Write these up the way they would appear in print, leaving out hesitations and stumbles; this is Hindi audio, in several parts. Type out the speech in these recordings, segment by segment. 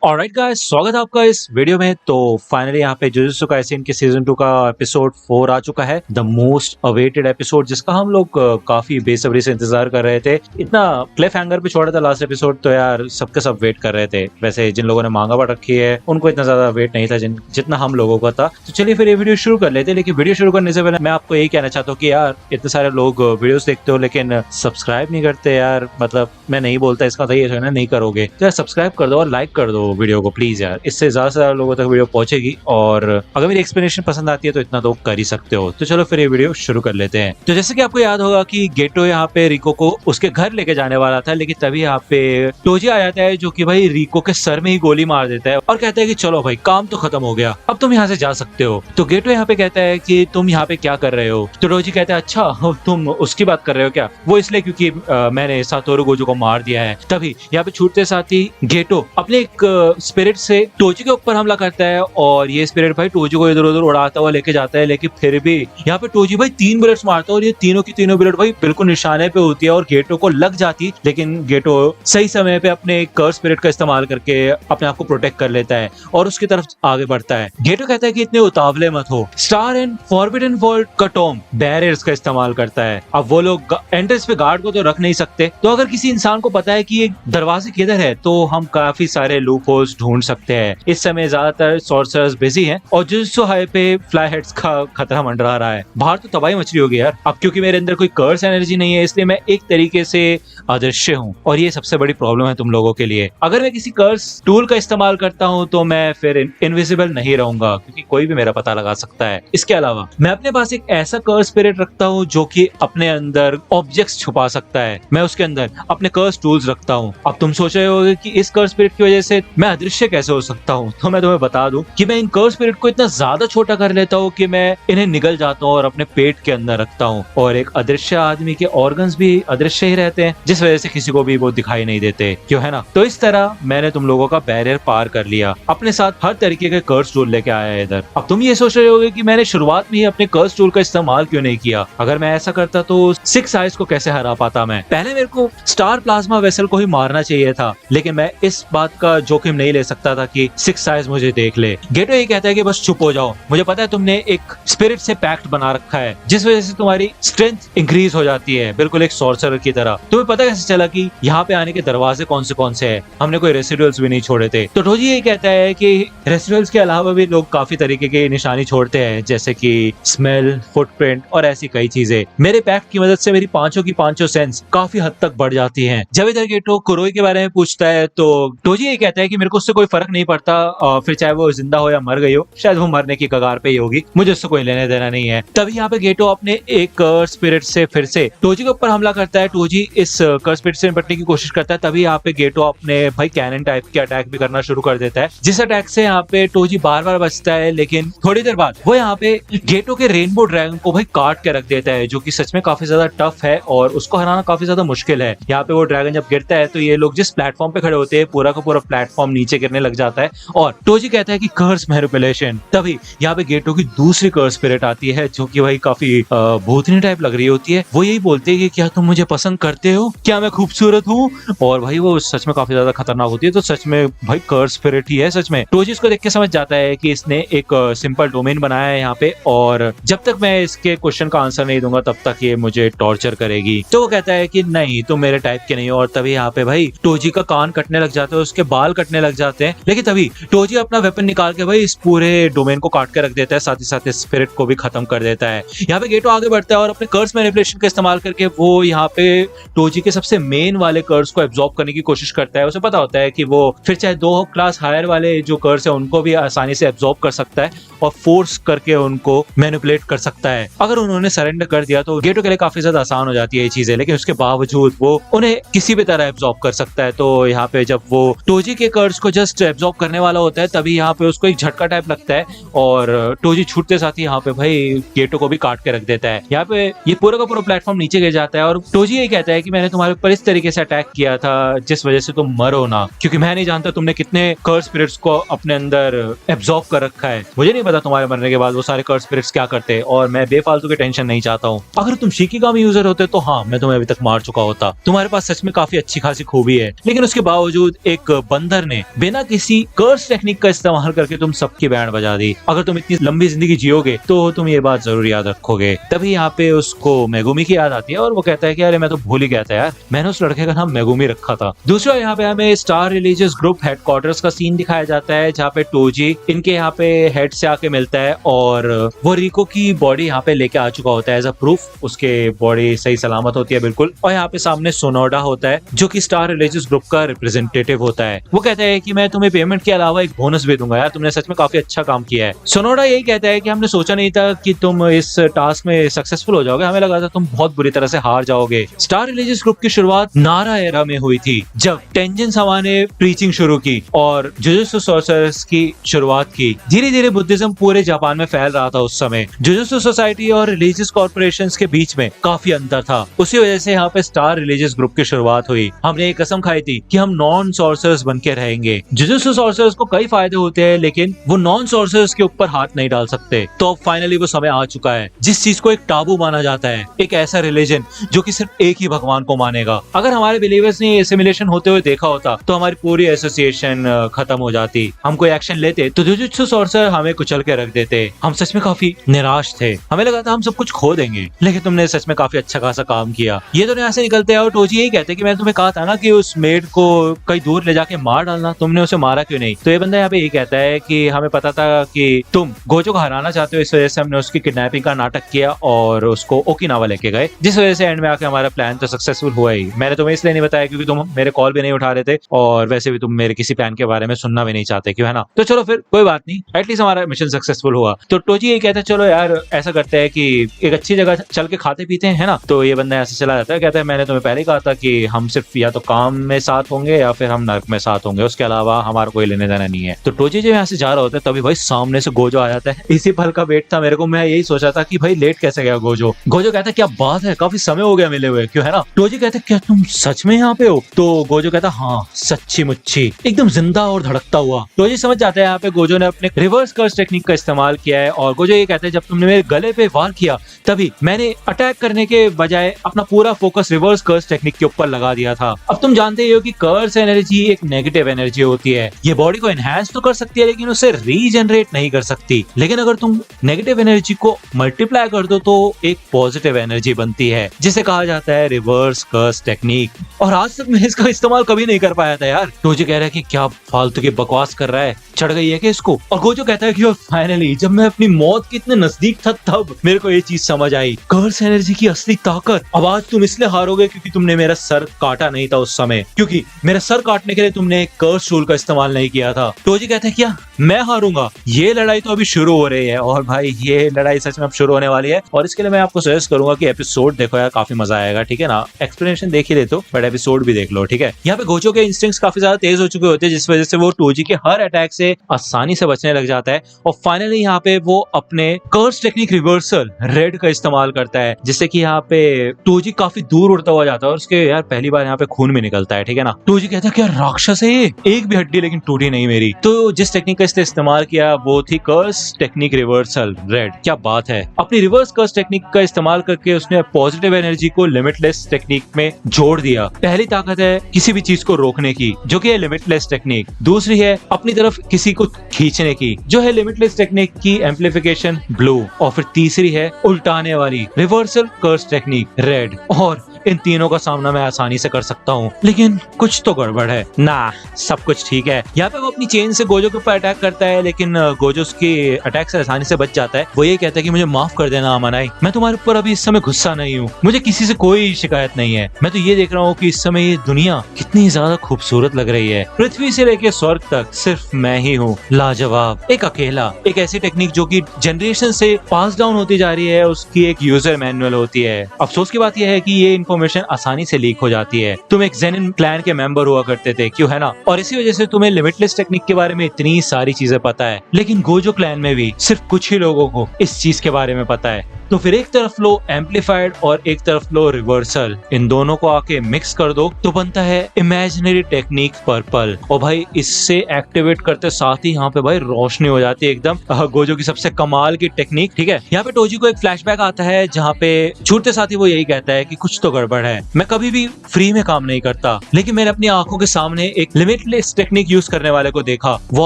ऑलराइट गाइस, स्वागत है आपका इस वीडियो में। तो फाइनली यहाँ पे जुजुत्सु काइसेन के सीजन 2 का एपिसोड 4 आ चुका है, द मोस्ट अवेटेड एपिसोड, जिसका हम लोग काफी बेसब्री से इंतजार कर रहे थे। इतना क्लिफ हैंगर पे छोड़ा था लास्ट एपिसोड, तो यार सबके सब वेट कर रहे थे। वैसे जिन लोगों ने मांगा पढ़ रखी है उनको इतना ज्यादा वेट नहीं था जितना हम लोगों का था। तो चलिए फिर ये वीडियो शुरू कर लेते हैं। लेकिन वीडियो शुरू करने से पहले मैं आपको यही कहना चाहता हूँ कि यार इतने सारे लोग वीडियोस देखते हो लेकिन सब्सक्राइब नहीं करते यार। मतलब मैं नहीं बोलता, इसका सही है ना, नहीं करोगे तो यार सब्सक्राइब कर दो और लाइक कर दो वीडियो को प्लीज यार। इससे ज्यादा से ज्यादा लोगों तक वीडियो पहुंचेगी और अगर मेरी एक्सप्लेनेशन पसंद आती है तो इतना तो कर ही सकते हो। तो चलो फिर ये वीडियो शुरू कर लेते हैं। तो जैसे कि आपको याद होगा कि गेटो यहाँ पे रिको को उसके घर लेके जाने वाला था, लेकिन तभी यहाँ पे टोजी आ जाता है जो कि भाई रिको के सर में ही गोली मार देता है और कहता है कि चलो भाई काम तो खत्म हो गया, अब तुम यहाँ से जा सकते हो। तो गेटो यहाँ पे कहता है कि तुम यहाँ पे क्या कर रहे हो। तो टोजी कहता है अच्छा तुम उसकी बात कर रहे हो क्या। वो इसलिए क्योंकि मैंने सातोरु गोजो को मार दिया है। तभी यहाँ पे छूटते साथ ही गेटो अपने एक स्पिरिट से टोजी के ऊपर हमला करता है और ये स्पिरिट भाई टोजी को इधर उधर उड़ाता हुआ लेके जाता है। लेकिन फिर भी यहाँ पे टोजी भाई 3 बुलेट्स मारता है और ये तीनों की तीनों बुलेट भाई बिल्कुल निशाने पे होती है और गेटो को लग जाती। लेकिन गेटो सही समय पे अपने कर्स स्पिरिट का इस्तेमाल करके अपने आप को प्रोटेक्ट कर लेता है और उसकी तरफ आगे बढ़ता है। गेटो कहता है कि इतने उतावले मत हो। स्टार एंड फॉरबिडन वर्ल्ड का टॉम बैरियर्स का इस्तेमाल करता है। अब वो लोग एंट्रेंस पे गार्ड को तो रख नहीं सकते, तो अगर किसी इंसान को पता है कि ये दरवाजे किधर है तो हम काफी सारे लूप होल्स ढूंढ सकते हैं। इस समय ज्यादातर सॉर्सरर्स बिजी हैं और जुजुत्सु हाई पे फ्लाई हेड्स का खतरा मंडरा रहा है। बाहर तो तबाही मच रही होगी यार। अब क्योंकि मेरे अंदर कोई कर्स एनर्जी नहीं है इसलिए मैं एक तरीके से अदृश्य हूँ और ये सबसे बड़ी प्रॉब्लम है तुम लोगों के लिए। अगर मैं किसी कर्स टूल का इस्तेमाल करता हूँ तो मैं फिर इनविजिबल नहीं रहूंगा क्योंकि कोई भी मेरा पता लगा सकता है। इसके अलावा मैं अपने पास एक ऐसा कर्स स्पिरिट रखता हूँ जो कि अपने अंदर ऑब्जेक्ट्स छुपा सकता है। मैं उसके अंदर अपने कर्स टूल्स रखता हूँ। अब तुम सोच रहे होगे कि इस कर्स स्पिरिट की वजह से मैं अदृश्य कैसे हो सकता हूँ, तो मैं तुम्हें बता दूं कि मैं इन कर्स स्पिरिट को इतना ज्यादा छोटा कर लेता हूँ कि मैं इन्हें निगल जाता हूँ और अपने पेट के अंदर रखता हूँ। और एक अदृश्य आदमी के ऑर्गन्स भी अदृश्य ही रहते हैं जिस वजह से किसी को भी वो दिखाई नहीं देते, क्यों है ना। तो इस तरह मैंने तुम लोगों का बैरियर पार कर लिया, अपने साथ हर तरीके के कर्स टूल लेके आया इधर। अब तुम ये सोच रहे होगे कि मैंने शुरुआत में ही अपने कर्स टूल का इस्तेमाल क्यों नहीं किया। अगर मैं ऐसा करता तो 6 आइज को कैसे हरा पाता मैं। पहले मेरे को स्टार प्लाज्मा वेसल को ही मारना चाहिए था, लेकिन मैं इस बात का जोखिम नहीं ले सकता था कि 6 आइज मुझे देख ले। गेटो ये कहता है कि बस चुप हो जाओ, मुझे पता है तुमने एक स्पिरिट से पैक्ट बना रखा है जिस वजह से तुम्हारी स्ट्रेंथ इंक्रीज हो जाती है, बिल्कुल एक सॉर्सरर की तरह। तुम्हें पता कैसे चला कि यहाँ पे आने के दरवाजे कौन से हैं। हमने कोई रेसिडुअल्स भी नहीं छोड़े थे। तो टोजी ये कहता है कि रेसिडुअल्स के अलावा भी लोग काफी तरीके के निशानी छोड़ते हैं, जैसे कि स्मेल, फुटप्रिंट और ऐसी कई चीजें। मेरे पैक्ट की मदद से मेरी पांचों की पांचों सेंस काफी हद तक बढ़ जाती हैं। जब इधर गेटो कुरोई के बारे में पूछता है तो टोजी ये कहता है कि मेरे को उससे कोई फर्क नहीं पड़ता, फिर चाहे वो जिंदा हो या मर गई हो, शायद वो मरने की कगार पे ही होगी, मुझे उससे कोई लेने देना नहीं है। तभी यहाँ पे गेटो अपने एक कर्स स्पिरिट से फिर से टोजी के ऊपर हमला करता है। टोजी इस कर्स स्पिरिट से निपटने की कोशिश करता है। तभी यहाँ पे गेटो अपने भाई कैनन टाइप के अटैक भी करना शुरू कर देता है, जिस अटैक से यहाँ पे टोजी बार बार बचता है। लेकिन थोड़ी देर बाद वो यहाँ पे गेटो के रेनबो ड्रैगन को भाई काट के रख देता है, जो कि सच में काफी ज्यादा टफ है और उसको हराना काफी ज्यादा मुश्किल है। यहाँ पे वो ड्रैगन जब गिरता है तो ये लोग जिस प्लेटफॉर्म पे खड़े होते हैं पूरा का पूरा प्लेटफॉर्म नीचे गिरने लग जाता है और टोजी कहता है कि कर्स मैनिपुलेशन। तभी यहाँ पे गेटो की दूसरी कर्स स्पिरिट आती है जो कि भाई काफी भूतनी टाइप लग रही होती है। वो यही बोलती है कि क्या तुम मुझे पसंद करते हो, क्या मैं खूबसूरत हूँ। और भाई वो सच में काफी ज्यादा खतरनाक होती है। तो सच में भाई कर्स स्पिरिट ही है सच में। टोजी इसको देख के समझ जाता है कि इसने एक सिंपल डोमेन बनाया है यहाँ पे और जब तक मैं इसके क्वेश्चन का आंसर नहीं दूंगा तब तक ये मुझे टॉर्चर करेगी। तो वो कहता है कि नहीं तुम मेरे टाइप के नहीं हो। और तभी यहाँ पे भाई टोजी का कान कटने लग जाता है, उसके बाल कटने लग जाते हैं। लेकिन तभी टोजी अपना वेपन निकाल के भाई इस पूरे डोमेन को काट के रख देता है, साथ ही साथ स्पिरिट को भी खत्म कर देता है। यहाँ पे गेटो आगे बढ़ता है और अपने कर्स मैनिपुलेशन का इस्तेमाल करके वो यहाँ पे टोजी के सबसे मेन वाले कर्स को एब्जॉर्ब करने की कोशिश करता है। उसे पता होता है कि वो फिर चाहे 2 क्लास हायर वाले जो कर्स है उनको भी आसानी से एब्जॉर्ब कर सकता है और फोर्स करके उनको मैनिपुलेट कर सकता है। अगर उन्होंने सरेंडर कर दिया तो गेटो के लिए काफी ज्यादा आसान हो जाती है ये चीजें, लेकिन उसके बावजूद वो उन्हें किसी भी तरह एब्जॉर्ब कर सकता है। तो यहाँ पे जब वो टोजी के कर्स को जस्ट एब्जॉर्ब करने वाला होता है तभी यहाँ पे उसको एक झटका टाइप लगता है और टोजी छूटते साथ ही यहाँ पे भाई गेटो को भी काट के रख देता है। यहाँ पे ये पूरा का पूरा प्लेटफॉर्म नीचे गिर जाता है और टोजी ये कहता है कि मैंने तुम्हारे ऊपर इस तरीके से अटैक किया था जिस वजह से तुम मरो ना, क्योंकि मैं नहीं जानता तुमने कितने कर्स स्पिरिट्स को अपने अंदर एब्जॉर्ब कर रखा है। मुझे नहीं पता तुम्हारे मरने के बाद वो सारे कर्स स्पिरिट्स क्या करते और मैं बेफालतू की टेंशन नहीं चाहता हूँ। अगर तुम शिकिगामी यूजर होते तो हाँ मैं तुम्हें अभी तक मार चुका होता। तुम्हारे पास सच में काफी अच्छी खासी खूबी है, लेकिन उसके बावजूद एक बंदर ने बिना किसी कर्स टेक्निक का इस्तेमाल करके तुम सबकी बैंड बजा दी। अगर तुम इतनी लंबी जिंदगी जियोगे तो तुम ये बात जरूर याद रखोगे। तभी यहाँ पे उसको मेगुमी की याद आती है और वो कहता है कि अरे मैं तो भूल ही गया था यार, मैंने उस लड़के का नाम मेगुमी रखा था। दूसरा यहाँ पे हमें स्टार रिलीजियस ग्रुप हेडक्वार्टर्स का सीन दिखाया जाता है जहाँ पे टोजी इनके यहाँ पे हेड से आके मिलता है और वो रिको की बॉडी यहाँ पे लेके आ चुका होता है एज अ प्रूफ, उसके बॉडी सही सलामत होती है बिल्कुल। और यहाँ पे सामने सोनोडा होता है जो कि स्टार रिलीजियस ग्रुप का रिप्रेजेंटेटिव होता है। वो कहता है कि मैं तुम्हें पेमेंट के अलावा एक बोनस भी दूंगा यार, तुमने सच में काफी अच्छा काम किया है। सोनोडा यही कहता है कि हमने सोचा नहीं था कि तुम इस टास्क में सक्सेसफुल हो जाओगे, हमें लगा था तुम बहुत बुरी तरह से हार जाओगे। स्टार रिलीजियस ग्रुप की शुरुआत नारा एरा में हुई थी जब टेंजिन सामा ने प्रीचिंग शुरू की और जुजुत्सु सोर्सरर्स की शुरुआत की। धीरे धीरे बुद्धिज्म पूरे जापान में फैल रहा था उस समय। जुजुत्सु सोसाइटी और रिलीजियस कॉर्पोरेशंस के बीच में काफी अंतर था, उसी वजह से यहाँ पे स्टार रिलीजियस ग्रुप की शुरुआत हुई। हमने एक कसम खाई थी कि हम नॉन सॉर्सरर्स बन के रहेंगे। जुजुत्सु सॉर्सरर्स को कई फायदे होते हैं लेकिन वो नॉन सॉर्सरर्स के ऊपर हाथ नहीं डाल सकते। तो अब फाइनली वो समय आ चुका है जिस चीज को एक टाबू माना जाता है, एक ऐसा रिलीजन जो कि सिर्फ एक ही भगवान को मानेगा। अगर हमारे बिलीवर्स ने एसिमिलेशन होते हुए देखा होता तो हमारी पूरी एसोसिएशन खत्म हो जाती। हम कोई एक्शन लेते तो जुजुत्सु सॉर्सरर हमें कुचल के रख देते। हम सच में काफी निराश थे, हमें लगा था हम सब कुछ खो देंगे, लेकिन तुमने सच में काफी अच्छा खासा काम किया। ये तो यहाँ से निकलते हैं और टोजी यही कहते हैं कि मैंने तुम्हें कहा था ना कि उस मेड को कहीं दूर ले जाके मार डालना, तुमने उसे मारा क्यों नहीं? तो ये बंदा यहाँ पे यही कहता है कि हमें पता था कि तुम गोजो को हराना चाहते हो, इस वजह से हमने उसकी किडनैपिंग का नाटक किया और उसको ओकिनावा लेके गए, जिस वजह से एंड में आके हमारा प्लान तो सक्सेसफुल हुआ ही। मैंने तुम्हें इसलिए नहीं बताया क्योंकि तुम मेरे कॉल भी नहीं उठा रहे थे और वैसे भी तुम मेरे किसी प्लान के बारे में सुनना भी नहीं चाहते, क्यों है ना? तो चलो फिर कोई बात नहीं, एटलीस्ट हमारा मिशन सक्सेसफुल हुआ। तो टोजी ये कहता है चलो यार ऐसा करते हैं कि एक अच्छी जगह चल के खाते पीते हैं, है ना? तो ये बंदा ऐसे चला जाता है, कहता है मैंने तुम्हें पहले ही कहा था कि हम सिर्फ या तो काम में साथ होंगे या फिर हम नर्क में साथ होंगे, उसके अलावा हमारा कोई लेने देना नहीं है। तो टोजी जब यहाँ से जा रहा होता है तभी भाई सामने से गोजो आ जाता है। इसी पल का वेट था मेरे को, मैं यही सोचा था कि भाई लेट कैसे गया गोजो। गोजो कहता है क्या बात है, काफी समय हो गया मिले हुए, क्यों है ना? टोजी कहता है क्या तुम सच में यहाँ पे हो? तो गोजो कहता है हाँ सच्ची मुच्ची, एकदम जिंदा और धड़कता हुआ। टोजी समझ जाता है यहाँ पे गोजो ने अपने रिवर्स कर्स टेक्निक का इस्तेमाल किया है और गोजो ये कहता है जब तुमने मेरे गले पे वार किया तभी मैंने अटैक करने के बजाय अपना पूरा फोकस रिवर्स कर्स टेक्निक के ऊपर लगा दिया था। अब तुम जानते ही हो कि कर्स एनर्जी एक नेगेटिव एनर्जी होती है, ये बॉडी को एनहांस तो कर सकती है लेकिन उसे रीजनरेट नहीं कर सकती। लेकिन अगर तुम नेगेटिव एनर्जी को मल्टीप्लाई कर दो तो एक पॉजिटिव एनर्जी बनती है जिसे कहा जाता है रिवर्स कर्स टेक्निक। और आज तक मैं इसका इस्तेमाल कभी नहीं कर पाया था यार। टोजी कह रहा है कि क्या फालतू की बकवास कर रहा है, चढ़ गई है कि इसको? और गोजो कहता है कि फाइनली जब मैं अपनी मौत के इतने नजदीक था तब मेरे को ये चीज समझ आई, कर्स एनर्जी की असली ताकत। अब आज तुम इसलिए हारोगे क्योंकि तुमने मेरा सर काटा नहीं था उस समय, क्योंकि मेरा सर काटने के लिए तुमने एक कर्स टूल का इस्तेमाल नहीं किया था। टोजी कहता है क्या मैं हारूंगा? ये लड़ाई तो अभी शुरू हो रही है और भाई ये लड़ाई सच में अब शुरू होने वाली है और इसके लिए मैं आपको सजेस्ट करूंगा कि एपिसोड देखो यार, काफी मजा आएगा, ठीक है ना? एक्सप्लेनेशन देख ही लेते हो बट एपिसोड भी देख लो, ठीक है? यहाँ पे गोजो के इंस्टिंक्ट्स काफी ज्यादा तेज हो चुके होते हैं जिस वजह से वो टोजी के हर अटैक से आसानी से बचने लग जाता है और फाइनली यहाँ पे वो अपने कर्स टेक्निक रिवर्सल रेड का इस्तेमाल करता है जिससे कि यहाँ पे टोजी काफी दूर उड़ता हुआ जाता है और उसके यार पहली बार यहाँ पे खून भी निकलता है, ठीक है ना? टोजी कहता है क्या राक्षस है ये, एक भी हड्डी लेकिन टूटी नहीं मेरी। तो जिस टेक्निक का इसने इस्तेमाल किया वो थी कर्स टेक्निक रिवर्सल रेड। क्या बात है, अपनी रिवर्स कर्स टेक्निक का इस्तेमाल करके उसने पॉजिटिव एनर्जी को लिमिटलेस टेक्निक में जोड़ दिया। पहली ताकत है किसी भी चीज को रोकने की जो कि है लिमिटलेस टेक्निक, दूसरी है अपनी तरफ किसी को खींचने की जो है लिमिटलेस टेक्निक की एम्पलीफिकेशन ब्लू, और फिर तीसरी है उल्टाने वाली रिवर्सल कर्स टेक्निक रेड। और इन तीनों का सामना मैं आसानी से कर सकता हूँ लेकिन कुछ तो गड़बड़ है ना, सब कुछ ठीक है। यहाँ पे वो अपनी चेन से गोजो के ऊपर अटैक करता है लेकिन गोजो उसकी अटैक से आसानी से बच जाता है। वो ये कहता है कि मुझे माफ कर देना अमानाई, मैं तुम्हारे ऊपर अभी इस समय गुस्सा नहीं हूँ, मुझे किसी से कोई शिकायत नहीं है। मैं तो ये देख रहा हूँ कि इस समय ये दुनिया कितनी ज्यादा खूबसूरत लग रही है, पृथ्वी से लेके स्वर्ग तक सिर्फ मैं ही हूँ लाजवाब, एक अकेला। एक ऐसी टेक्निक जो कि जनरेशन से पास डाउन होती जा रही है, उसकी एक यूजर मैनुअल होती है। अफसोस की बात यह है कि ये इन्फॉर्मेशन आसानी से लीक हो जाती है। तुम एक जेनिन क्लैन के मेंबर हुआ करते थे, क्यों है ना? और इसी वजह से तुम्हें लिमिटलेस टेक्निक के बारे में इतनी सारी चीजें पता है, लेकिन गोजो क्लैन में भी सिर्फ कुछ ही लोगों को इस चीज के बारे में पता है। तो फिर एक तरफ लो एम्पलीफाइड और एक तरफ लो रिवर्सल, इन दोनों को आके मिक्स कर दो तो बनता है इमेजिनरी टेक्निक पर्पल। और भाई इससे एक्टिवेट करते साथ ही यहाँ पे भाई रोशनी हो जाती है एकदम गोजो की सबसे कमाल की टेक्निक। ठीक है, यहाँ पे टोजी को एक फ्लैशबैक आता है जहाँ पे छूटते साथ ही वो यही कहता है कि कुछ तो गड़बड़ है, मैं कभी भी फ्री में काम नहीं करता, लेकिन मैंने अपनी आंखों के सामने एक लिमिटलेस टेक्निक यूज करने वाले को देखा, वो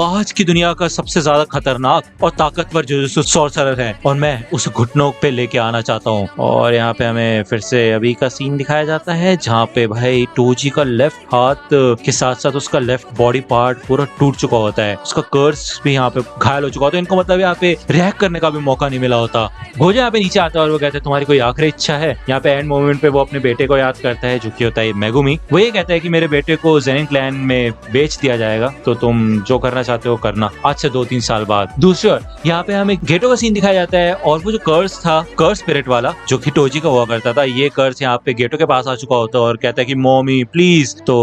आज की दुनिया का सबसे ज्यादा खतरनाक और ताकतवर जुजुत्सु सॉर्सरर है और मैं उस घुटनों पे लेके आना चाहता हूँ। और यहाँ पे हमें फिर से अभी का सीन दिखाया जाता है जहाँ पे भाई टोजी का लेफ्ट हाथ के साथ साथ उसका लेफ्ट बॉडी पार्ट पूरा टूट चुका होता है, उसका कर्स भी यहाँ पे घायल हो चुका होता है, इनको मतलब यहाँ पे रिएक्ट करने का भी मौका नहीं मिला होता। गोजो यहाँ पे नीचे आता है और वो कहता है तुम्हारी कोई आखिरी इच्छा है। यहाँ पे एंड मोमेंट पे वो अपने बेटे को याद करता है जो कि होता है मेगुमी। वो ये कहता है कि मेरे बेटे को ज़ेनिन क्लैन में बेच दिया जाएगा, तो तुम जो करना चाहते हो करना, आज से 2-3 साल बाद। दूसरी ओर यहाँ पे हमें गेटो का सीन दिखाया जाता है और वो जो कर्स था, कर्स स्पिरिट वाला जो कि टोजी का हुआ करता था, ये कर्स यहाँ पे गेटो के पास आ चुका होता है और कहता है कि मॉमी प्लीज। तो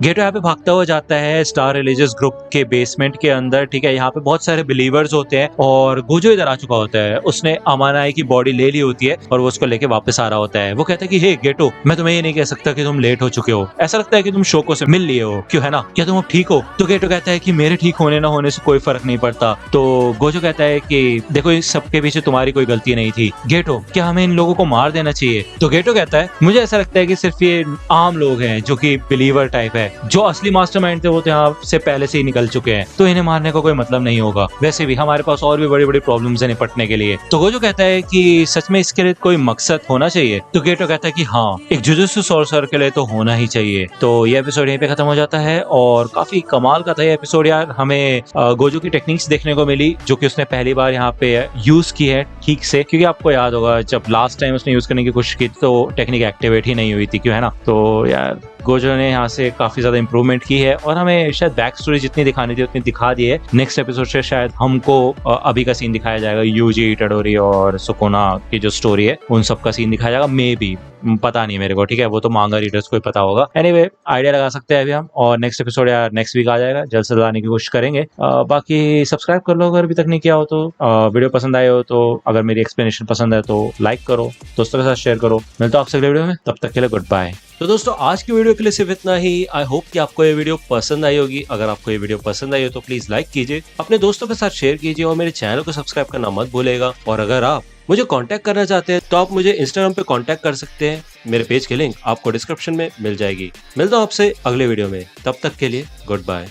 गेटो यहाँ पे भागता हुआ जाता है स्टार रिलीजियस ग्रुप के बेसमेंट के अंदर। ठीक है, यहाँ पे बहुत सारे बिलीवर्स होते हैं और गोजो इधर आ चुका होता है, उसने अमानाई की बॉडी ले ली होती है और वो उसको लेके वापस आ रहा होता है। वो कहता है कि हे गेटो, मैं तुम्हें ये नहीं कह सकता कि तुम लेट हो चुके हो, ऐसा लगता है कि तुम शोको से मिल लिए हो, क्यों है ना, क्या तुम अब ठीक हो? तो गेटो कहता है कि मेरे ठीक होने ना होने से कोई फर्क नहीं पड़ता। तो गोजो कहता है कि देखो इस सबके पीछे तुम्हारी कोई गलती नहीं थी। गेटो, क्या हमें इन लोगों को मार देना चाहिए? तो गेटो कहता है मुझे ऐसा लगता है कि सिर्फ ये आम लोग हैं जो कि बिलीवर टाइप है, जो असली मास्टरमाइंड थे वो तो यहाँ से पहले से ही निकल चुके हैं, तो इन्हें मारने का कोई मतलब नहीं होगा। वैसे भी हमारे पास और भी बड़ी बड़ी प्रॉब्लम्स है निपटने के लिए। तो गोजो कहता है कि सच में इसके लिए कोई मकसद होना चाहिए। तो गेटो कहता है कि हाँ, एक जुजुत्सु सॉर्सरर के लिए तो होना ही चाहिए। तो ये एपिसोड यहीं पे खत्म हो जाता है और काफी कमाल का था ये एपिसोड यार। हमें गोजो की टेक्निक्स देखने को मिली जो कि उसने पहली बार यहाँ पे यूज की है ठीक से, क्योंकि आपको याद होगा जब लास्ट टाइम उसने यूज करने की कोशिश की तो टेक्निक एक्टिवेट ही नहीं हुई थी, क्यों है ना। तो यार गोजो ने यहाँ से काफी ज्यादा इंप्रूवमेंट की है और हमें शायद बैक स्टोरी जितनी दिखानी थी उतनी दिखा दी है। नेक्स्ट एपिसोड से शायद हमको अभी का सीन दिखाया जाएगा, यूजी, इटाडोरी और सुकोना की जो स्टोरी है उन सब का सीन दिखाया जाएगा, मे बी, पता नहीं मेरे को। ठीक है, वो तो मांगा रीडर्स को ही पता होगा। एनीवे, आइडिया लगा सकते हैं अभी हम, और नेक्स्ट एपिसोड यार नेक्स्ट वीक आ जाएगा, जल्द से जल्द आने की कोशिश करेंगे। बाकी सब्सक्राइब कर लो अगर अभी तक नहीं किया हो तो, वीडियो पसंद आए हो तो, अगर मेरी एक्सप्लेनेशन पसंद है तो लाइक करो, दोस्तों के साथ शेयर करो। मिलता हूं आपसे अगले वीडियो में, तब तक के लिए गुड बाय। तो दोस्तों आज की वीडियो के लिए सिर्फ इतना ही। आई होप कि आपको ये वीडियो पसंद आई होगी। अगर आपको ये वीडियो पसंद आई हो तो प्लीज लाइक कीजिए, अपने दोस्तों के साथ शेयर कीजिए और मेरे चैनल को सब्सक्राइब करना मत भूलिएगा। और अगर आप मुझे कांटेक्ट करना चाहते हैं तो आप मुझे इंस्टाग्राम पे कांटेक्ट कर सकते हैं, मेरे पेज की लिंक आपको डिस्क्रिप्शन में मिल जाएगी। मिलता हूं आपसे अगले वीडियो में, तब तक के लिए गुड बाय।